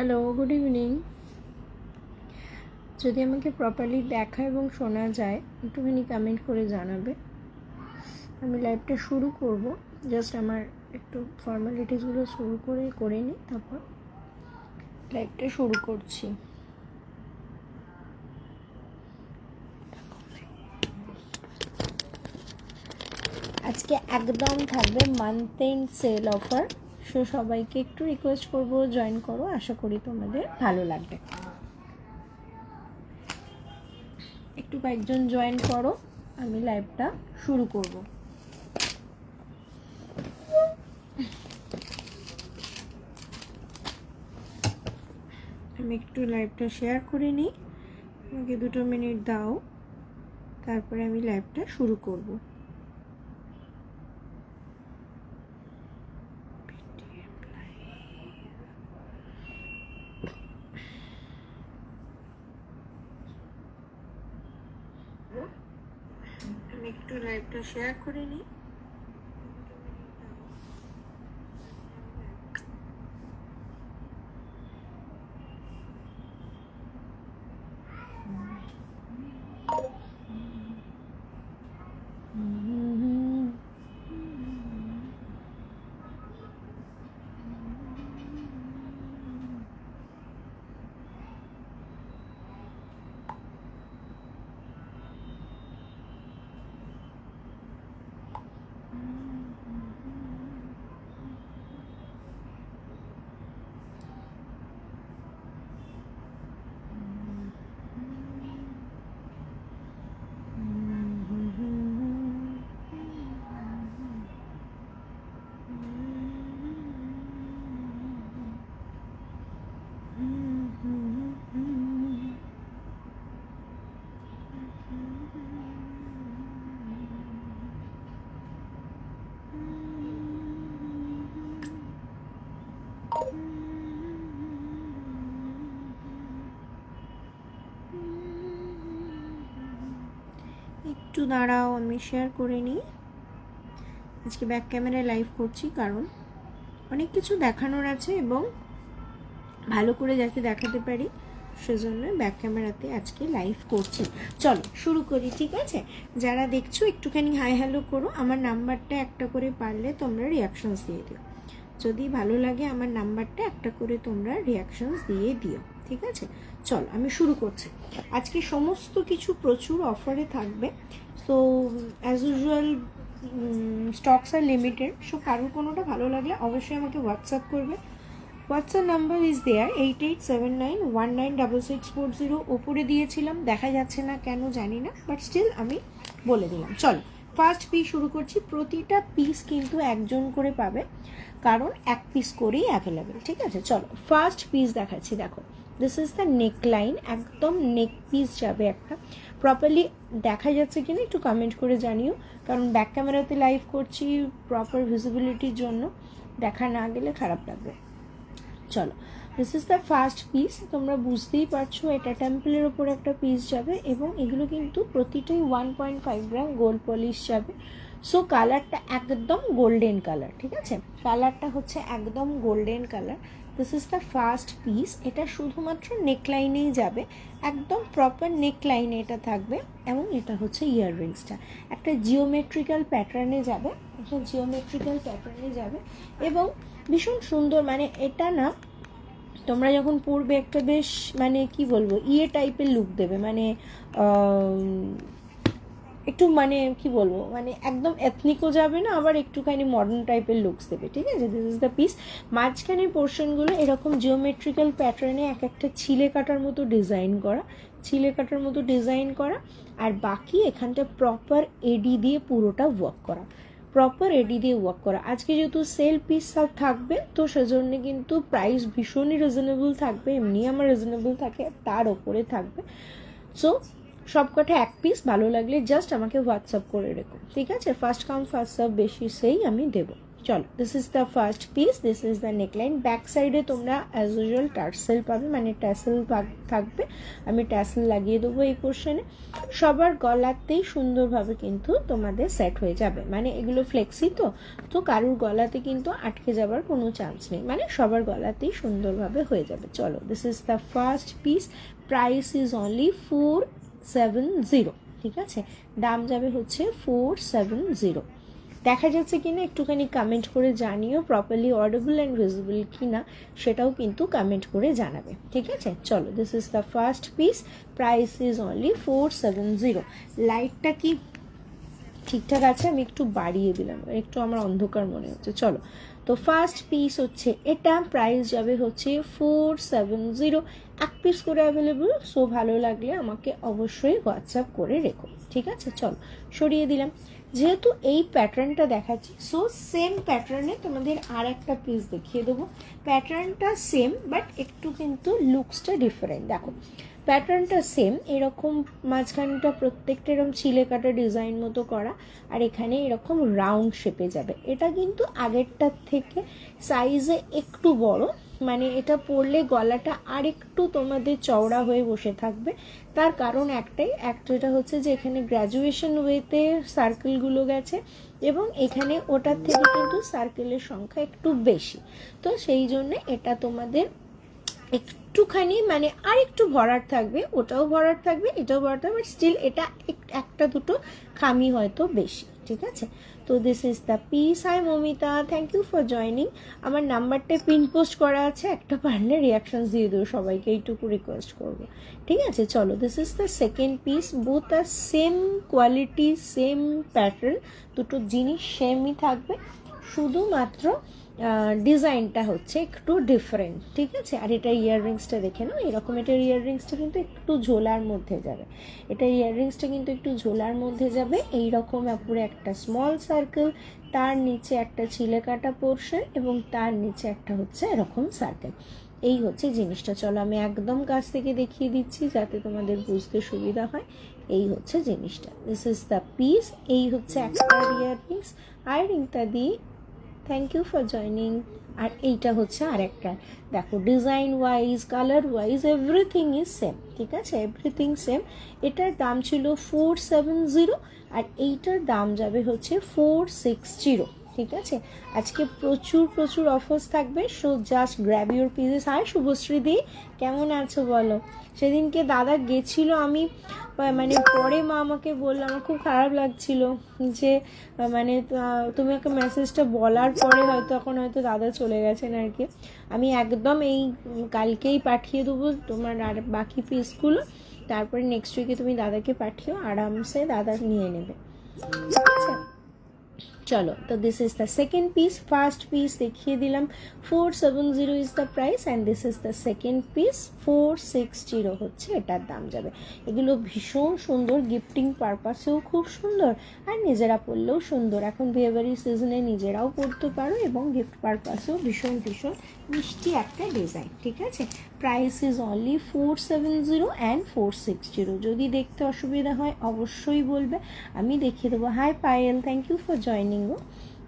Hello, good evening. যদি আমাকে properly দেখা এবং শোনা যায় একটুখানি কমেন্ট করে জানাবে। আমি লাইভটা শুরু করব, জাস্ট আমার একটু ফর্মালিটিসগুলো শুরু করে নিই, তারপর লাইভটা শুরু করছি। আজকে একদম থাকবে month end sale offer, so সবাইকে একটু রিকোয়েস্ট করব জয়েন করো, আশা করি তোমাদের ভালো লাগবে। একটু কয়েকজন জয়েন করো, আমি লাইভটা শুরু করব। আমি একটু লাইভটা শেয়ার করে নিই, আমাকে 2 মিনিট দাও, তারপরে আমি লাইভটা শুরু করব। আমি একটু লাইভটা শেয়ার করে নিই। একটু দাঁড়াও, আমি শেয়ার করে নিই। আজকে ব্যাক ক্যামেরায় লাইভ করছি কারণ অনেক কিছু দেখানোর আছে এবং ভালো করে যাতে দেখাতে পারি সেজন্য ব্যাক ক্যামেরাতে আজকে লাইভ করছি। চলো শুরু করি, ঠিক আছে? যারা দেখছো একটুখানি হাই হ্যালো করো। আমার নাম্বারটা একটা করে পারলে তোমরা রিয়াকশনস দিয়ে দিও। যদি ভালো লাগে আমার নাম্বারটা একটা করে তোমরা রিয়াকশনস দিয়ে দিও, ঠিক আছে? চলো আমি শুরু করছি। আজকে সমস্ত কিছু প্রচুর অফারে থাকবে। সো অ্যাজ ইউজুয়াল স্টকস আর লিমিটেড। সো কারোর কোনোটা ভালো লাগলে অবশ্যই আমাকে হোয়াটসঅ্যাপ করবে। WhatsApp number is there 8879196640। ওপরে দিয়েছিলাম, দেখা যাচ্ছে না কেন জানি না, বাট স্টিল আমি বলে দিলাম। চলো ফার্স্ট পিস শুরু করছি। প্রতিটা পিস কিন্তু একজন করে পাবে, কারণ এক পিস করেই অ্যাভেলেবেল, ঠিক আছে? চলো ফার্স্ট পিস দেখাচ্ছি। দেখো, this is the neck line, একদম নেক পিস যাবে একটা। প্রপারলি দেখা যাচ্ছে কিনা একটু কমেন্ট করে জানিও, কারণ ব্যাক ক্যামেরাতে লাইভ করছি, প্রপার ভিজিবিলিটির জন্য দেখা না গেলে খারাপ লাগবে। চলো, this is the first piece. তোমরা বুঝতেই পারছো এটা টেম্পলের ওপর একটা পিস যাবে এবং এগুলো কিন্তু প্রতিটাই 1.5 গ্রাম গোল্ড পলিশ যাবে। সো কালারটা একদম গোল্ডেন কালার, ঠিক আছে? কালারটা হচ্ছে একদম golden colour. This is the first piece. এটা শুধুমাত্র নেকলাইনেই যাবে, একদম প্রপার নেকলাইনে এটা থাকবে এবং এটা হচ্ছে ইয়াররিংসটা একটা জিওমেট্রিক্যাল প্যাটার্নে যাবে। এটা জিওমেট্রিক্যাল প্যাটার্নে যাবে এবং ভীষণ সুন্দর। মানে এটা না, তোমরা যখন পরবে একটা বেশ মানে কি বলবো ইয়ে টাইপের লুক দেবে, মানে একটু মানে কি বলবো, মানে একদম এথনিকও যাবে না, আবার একটুখানি মডার্ন টাইপের লুকস দেবে, ঠিক আছে? This is the piece. মাঝখানের পোর্শনগুলো এরকম জিওমেট্রিক্যাল প্যাটার্নে এক একটা ছিলে কাটার মতো ডিজাইন করা, আর বাকি এখানটা প্রপার এডি দিয়ে পুরোটা ওয়ার্ক করা। আজকে যেহেতু সেল পিস সব থাকবে, তো সেজন্য কিন্তু প্রাইস ভীষণই রিজনেবল থাকবে। এমনি আমার রিজনেবল থাকে, তার ওপরে থাকবে। সো সবকটা এক পিস। ভালো লাগলে জাস্ট আমাকে হোয়াটসঅ্যাপ করে রেখো, ঠিক আছে? ফার্স্ট কাম ফার্স্ট সার্ভ বেশি সেই আমি দেবো। চলো, this is the first piece, this is the neckline. Back সাইডে তোমরা অ্যাজ ইউজুয়াল টার্সেল পাবে, মানে ট্যাসেল থাকবে, আমি ট্যাসেল লাগিয়ে দেবো এই পোর্শনে। সবার গলাতেই সুন্দরভাবে কিন্তু তোমাদের সেট হয়ে যাবে, মানে এগুলো ফ্লেক্সি তো কারুর গলাতে কিন্তু আটকে যাবার কোনো চান্স নেই, মানে সবার গলাতেই সুন্দরভাবে হয়ে যাবে। চলো, this is the first piece, price is only 470, ঠিক আছে, দাম যাবে হচ্ছে 470। দেখা যাচ্ছে কিনা একটুখানি কমেন্ট করে জানিও, প্রপারলি অডিবল অ্যান্ড ভিজিবল কিনা সেটাও কিন্তু কমেন্ট করে জানাবে, ঠিক আছে। চলো, this is the first piece, price is only 470। লাইটটা কি ঠিকঠাক আছে? আমি একটু বাড়িয়ে দিলাম, একটু আমার অন্ধকার মনে হচ্ছে। চলো, তো ফার্স্ট পিস হচ্ছে এটা, প্রাইস যাবে হচ্ছে 470, এক পিস করে অ্যাভেলেবল। সো ভালো লাগলে আমাকে অবশ্যই হোয়াটসঅ্যাপ করে রেখো, ঠিক আছে। চলো, সরিয়ে দিলাম। যেহেতু এই প্যাটার্নটা দেখাচ্ছি, সো সেম প্যাটার্নে তোমাদের আর একটা পিস দেখিয়ে দেবো। প্যাটার্নটা সেম, বাট একটু কিন্তু লুকসটা ডিফারেন্ট। দেখো, প্যাটার্নটা সেম, এরকম মাঝখানটা প্রত্যেকটা এরকম ছিলে কাটা ডিজাইন মতো করা, আর এখানে এরকম রাউন্ড শেপে যাবে। এটা কিন্তু আগেরটার থেকে সাইজে একটু বড়, মানে এটা পরলে গলাটা আর একটু তোমাদের চওড়া হয়ে বসে থাকবে। তার কারণ একটা হচ্ছে যে এখানে গ্র্যাজুয়েশন ওয়েতে সার্কেলগুলো গেছে, এবং এখানে ওটার থেকে কিন্তু সার্কেলের সংখ্যা একটু বেশি, তো সেই জন্য এটা তোমাদের একটুখানি মানে আর একটু ভরাট থাকবে, ওটাও ভরাট থাকবে, এটাও ভরাট থাকবে, স্টিল এটা একটা দুটো খামি হয়তো বেশি, ঠিক আছে। তো this is the piece. Hi Mamita, thank you for joining. আমার নাম্বারটা পিন পোস্ট করা আছে, একটা পারলে রিয়াকশনস দিয়ে দেবো সবাইকে, এইটুকু রিকোয়েস্ট করবো, ঠিক আছে। চলো, this is the second piece, both are same quality, same pattern, দুটো জিনিস সেমই থাকবে, শুধুমাত্র ডিজাইনটা হচ্ছে একটু ডিফারেন্ট, ঠিক আছে। আর এটা ইয়াররিংসটা দেখে নাও, এরকম এটার ইয়াররিংসটা কিন্তু একটু ঝোলার মধ্যে যাবে, এটা ইয়াররিংসটা কিন্তু একটু ঝোলার মধ্যে যাবে। এইরকম উপরে একটা স্মল সার্কেল, তার নিচে একটা ছিলে কাটা পোর্শন, এবং তার নিচে একটা হচ্ছে এরকম সার্কেল। এই হচ্ছে জিনিসটা। চলো, আমি একদম কাছ থেকে দেখিয়ে দিচ্ছি যাতে তোমাদের বুঝতে সুবিধা হয়। এই হচ্ছে জিনিসটা, দিস ইজ দ্য পিস। এই হচ্ছে একটা ইয়াররিংস, আর রিংটা দিই, থ্যাংক ইউ ফর জয়নিং। আর এইটা হচ্ছে আর একটা, দেখো design wise, colour wise everything is same, ঠিক আছে, এভরিথিং সেম। এটার দাম ছিল 470, আর এইটার দাম যাবে হচ্ছে 460, ঠিক আছে। আজকে প্রচুর প্রচুর অফার্স থাকবে, so just grab your pieces. Hi Subhashree di, কেমন আছো বলো? সেদিনকে দাদা গেছিলো, আমি মানে পরে মা আমাকে বললো, আমার খুব খারাপ লাগছিল যে মানে তুমি একটা মেসেজটা বলার পরে হয়তো এখন হয়তো দাদা চলে গেছেন আর কি। আমি একদম এই কালকেই পাঠিয়ে দেবো তোমার আর বাকি পিসগুলো, তারপরে নেক্সট উইকে তুমি দাদাকে পাঠিও, আরামসে দাদা নিয়ে নেবে, ঠিক আছে। চলো, তো this is the second piece. First piece দেখিয়ে দিলাম, 470 is the price, and this is the second piece, 460 হচ্ছে এটার দাম যাবে। এগুলো ভীষণ সুন্দর, গিফটিং পারপাসেও খুব সুন্দর, আর নিজেরা পরলেও সুন্দর। এখন বিয়েবাড়ি সিজনে নিজেরাও পরতে পারো, এবং গিফট পারপাসেও ভীষণ ভীষণ মিষ্টি একটা ডিজাইন, ঠিক আছে। Price is only 470 and 460। যদি দেখতে অসুবিধা হয় অবশ্যই বলবে, আমি দেখিয়ে দেবো। Hi Payel, thank you for joining গো,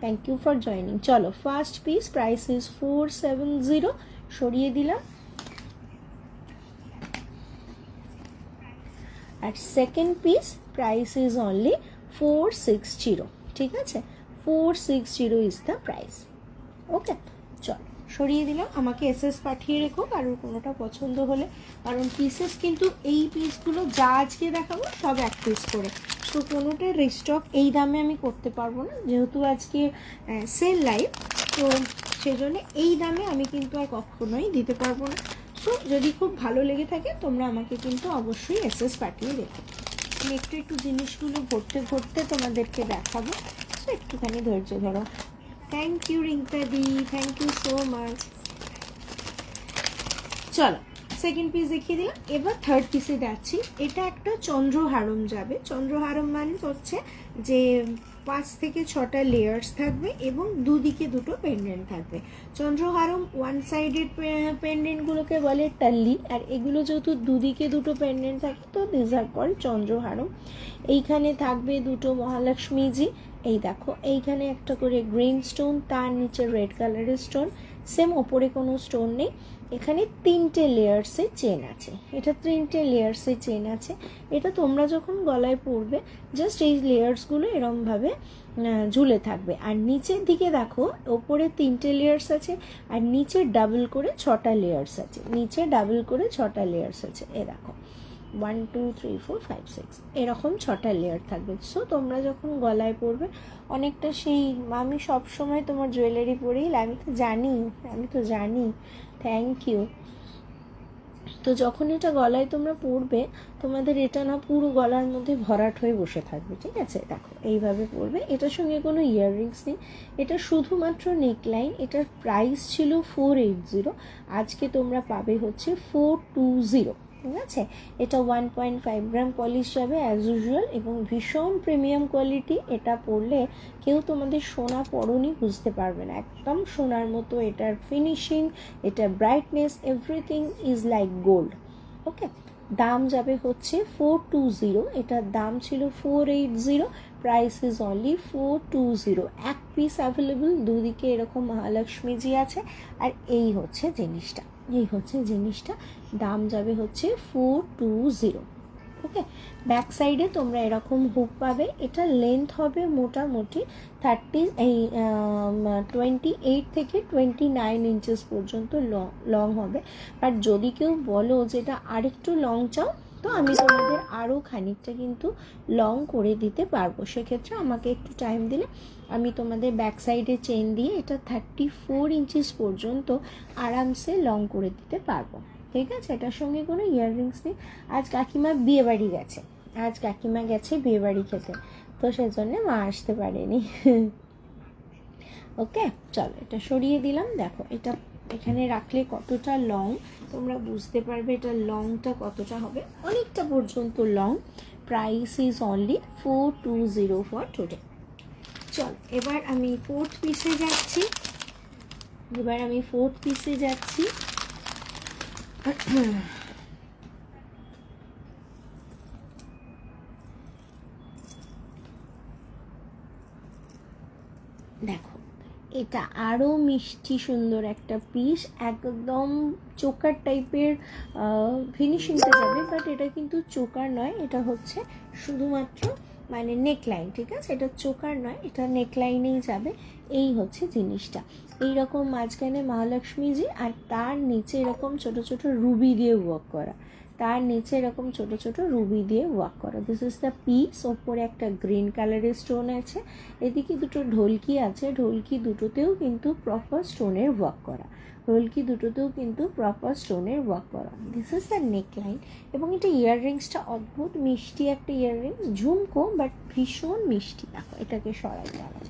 থ্যাংক ইউ ফর জয়নিং। চলো, ফার্স্ট পিস, প্রাইস ইজ 470, সরিয়ে দিলাম। আর second piece, price is only 460, ঠিক আছে, 460 ইজ দ্য প্রাইস। ওকে, চলো, সরিয়ে দিলাম। আমাকে এসএস পাঠিয়ে রেখো কারোর কোনোটা পছন্দ হলে, কারণ পিসেস কিন্তু এই পিসগুলো যা আজকে দেখাবো সব এক পিস করে, তো কোনোটা রিস্টক এই দামে আমি করতে পারবো না, যেহেতু আজকে সেল লাইভ, তো সেজন্য এই দামে আমি কিন্তু আর কখনোই দিতে পারবো না। সো যদি খুব ভালো লেগে থাকে তোমরা আমাকে কিন্তু অবশ্যই এসএস পাঠিয়ে রেখো। আমি একটু একটু জিনিসগুলো ঘুরতে ঘুরতে তোমাদেরকে দেখাবো, সো একটুখানি ধৈর্য ধরো। থ্যাংক ইউ রিঙ্কা দি, থ্যাংক ইউ সো মাচ। চলো, সেকেন্ড পিস দেখিয়ে দিলাম, এবার থার্ড পিসে যাচ্ছি। এটা একটা চন্দ্রহারম যাবে। চন্দ্রহারম মানে হচ্ছে যে 5 থেকে 6টা লেয়ার্স থাকবে, এবং দুদিকে দুটো পেন্ডেন্ট থাকবে। চন্দ্রহারম ওয়ান সাইডেড পেন্ডেন্টগুলোকে বলে টাল্লি, আর এগুলো যেহেতু দুদিকে দুটো পেন্ডেন্ট থাকে তো দিস আর কল্ড চন্দ্রহারম। এইখানে থাকবে দুটো মহালক্ষ্মীজি, এই দেখো এইখানে একটা করে গ্রিন স্টোন, তার নিচে রেড কালারের স্টোন, সেম ওপরে কোনো স্টোন নেই। এখানে 3টে লেয়ার্সের চেন আছে, এটা 3টে লেয়ার্সের চেন আছে। এটা তোমরা যখন গলায় পরবে জাস্ট এই লেয়ার্সগুলো এরমভাবে ঝুলে থাকবে। আর নিচের দিকে দেখো ওপরে 3টে লেয়ার্স আছে, আর নিচে ডাবল করে 6টা লেয়ার্স আছে, নিচে ডাবল করে 6টা লেয়ার্স আছে। এ দেখো 1 2 3 4 5 6 এরকম 6টা লেয়ার থাকবে। সো তোমরা যখন গলায় পরবে অনেকটা সেই, আমি সবসময় তোমার জুয়েলারি পরেই, আমি তো জানি, থ্যাংক ইউ। তো যখন এটা গলায় তোমরা পরবে তোমাদের এটা না পুরো গলার মধ্যে ভরাট হয়ে বসে থাকবে, ঠিক আছে? দেখো এইভাবে পরবে, এটার সঙ্গে কোনো ইয়াররিংস নেই, এটা শুধুমাত্র নেকলাইন। এটার প্রাইস ছিল 480, আজকে তোমরা পাবে হচ্ছে 420, ঠিক আছে? এটা 1.5 গ্রাম পলিশ যাবে অ্যাজ ইউজুয়াল, এবং ভীষণ প্রিমিয়াম কোয়ালিটি। এটা পরলে কেউ তোমাদের সোনা পরনি বুঝতে পারবে না, একদম সোনার মতো এটার ফিনিশিং, এটার brightness, everything is like gold. Okay, দাম যাবে হচ্ছে 420, এটার দাম ছিল 480, প্রাইস ইজ অনলি 420। এক পিস অ্যাভেলেবল, দুদিকে এরকম মহালক্ষ্মীজি আছে। আর এই হচ্ছে জিনিসটা, দাম যাবে হচ্ছে 420। ওকে, ব্যাক সাইডে তোমরা এরকম হুক পাবে। এটা লেন্থ হবে মোটামুটি 28 থেকে 29 ইঞ্চেস পর্যন্ত লং হবে। বাট যদি কেউ বলো যে এটা আরেকটু লং চাও, তো আমি তোমাদের আরও খানিকটা কিন্তু লং করে দিতে পারবো। সেক্ষেত্রে আমাকে একটু টাইম দিলে আমি তোমাদের ব্যাক সাইডে চেন দিয়ে এটা 34 ইঞ্চিস পর্যন্ত আরামসে লং করে দিতে পারবো, ঠিক আছে? এটার সঙ্গে কোনো ইয়াররিংস নেই। আজ কাকিমা বিয়েবাড়ি গেছে বিয়েবাড়ি খেতে, তো সেজন্য মা আসতে পারেনি। ওকে, চলো এটা সরিয়ে দিলাম। দেখো এটা এখানে রাখলে কতটা লং তোমরা বুঝতে পারবে, এটা লংটা কতটা হবে, অনেকটা পর্যন্ত long. Price is only 420 for today. চল এবার আমি ফোর্থ পিসে যাচ্ছি। দেখো এটা আরও মিষ্টি সুন্দর একটা পিস, একদম চোকার টাইপের ফিনিশিংটা যাবে, বাট এটা কিন্তু চোকার নয়, এটা হচ্ছে শুধুমাত্র মানে নেকলাইন, ঠিক আছে? এটা চোকার নয়, এটা নেকলাইনেই যাবে। এই হচ্ছে জিনিসটা, এইরকম মাঝখানে মহালক্ষ্মীজি, আর তার নিচে এরকম ছোট ছোট রুবি দিয়ে ওয়ার্ক করা, দিস ইজ দ্য পিস। ওপরে একটা গ্রিন কালারের স্টোন আছে, এদিকে দুটো ঢোলকি আছে, ঢোলকি দুটোতেও কিন্তু প্রপার স্টোনের ওয়ার্ক করা, দিস ইজ দ্য নেকলাইন। এবং এটা ইয়াররিংসটা অদ্ভুত মিষ্টি একটা ইয়াররিংস, ঝুমকো বাট ভীষণ মিষ্টি। দেখো এটাকে সরাই দেওয়া যায়,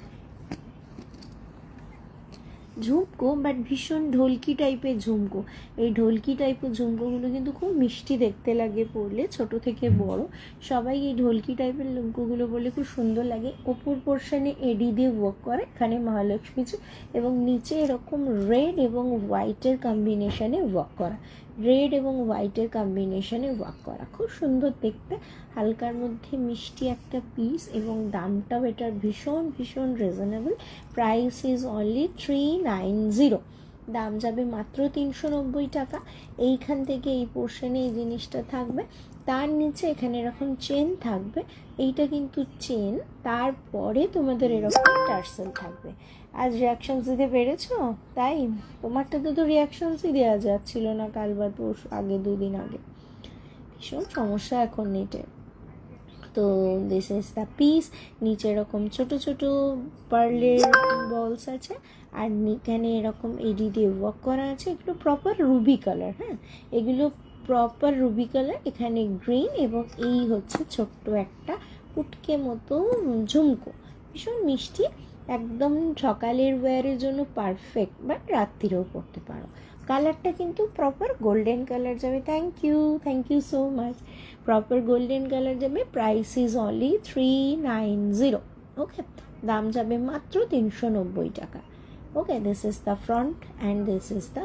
ঝুমকো বাট ভীষণ ঢোলকি টাইপের ঝুমকো। এই ঢোলকি টাইপের ঝুমকোগুলো কিন্তু খুব মিষ্টি দেখতে লাগে পরলে, ছোট থেকে বড় সবাই এই ঢোলকি টাইপের ঝুমকোগুলো বলে খুব সুন্দর লাগে। ওপর পোর্শনে এডি দিয়ে ওয়ার্ক করে, এখানে মহালক্ষ্মীজি, এবং নিচে এরকম রেড এবং হোয়াইটের কম্বিনেশনে ওয়ার্ক করা, খুব সুন্দর দেখতে, হালকার মধ্যে মিষ্টি একটা পিস। এবং দামটাও এটার ভীষণ ভীষণ রিজনেবল, প্রাইস ইজ অনলি 390, দাম যাবে মাত্র 390 টাকা। এইখান থেকে এই পোর্শনে এই জিনিসটা থাকবে, তার নিচে এখানে এরকম চেন থাকবে, এইটা কিন্তু চেন, তারপরে তোমাদের এরকম টার্সেল থাকবে। আজ রিয়াকশনস দিতে পেরেছো? তাই তোমারটাতে তো রিয়াকশনসই দেওয়া যাচ্ছিল না কাল বা পরশু আগে, 2 দিন আগে, ভীষণ সমস্যা এখন নেটে। তো দিস ইজ দ্য পিস। নিচে এরকম ছোট ছোট পার্লের বলস আছে, আর এখানে এরকম এডি দিয়ে ওয়ার্ক করা আছে, এগুলো প্রপার রুবি কালার। হ্যাঁ, এগুলো প্রপার রুবি কালার, এখানে গ্রিন, এবং এই হচ্ছে ছোট্ট একটা পুটকে মতো ঝুমকো, ভীষণ মিষ্টি, একদম সকালের ওয়্যারের জন্য পারফেক্ট, বাট রাত্রিরেও পরতে পারো। কালারটা কিন্তু প্রপার গোল্ডেন কালার যাবে। Thank you so much. Proper golden colour যাবে, প্রাইস ইজ অনলি 390। ওকে, দাম যাবে মাত্র 390 টাকা। Okay, this is the front and this is the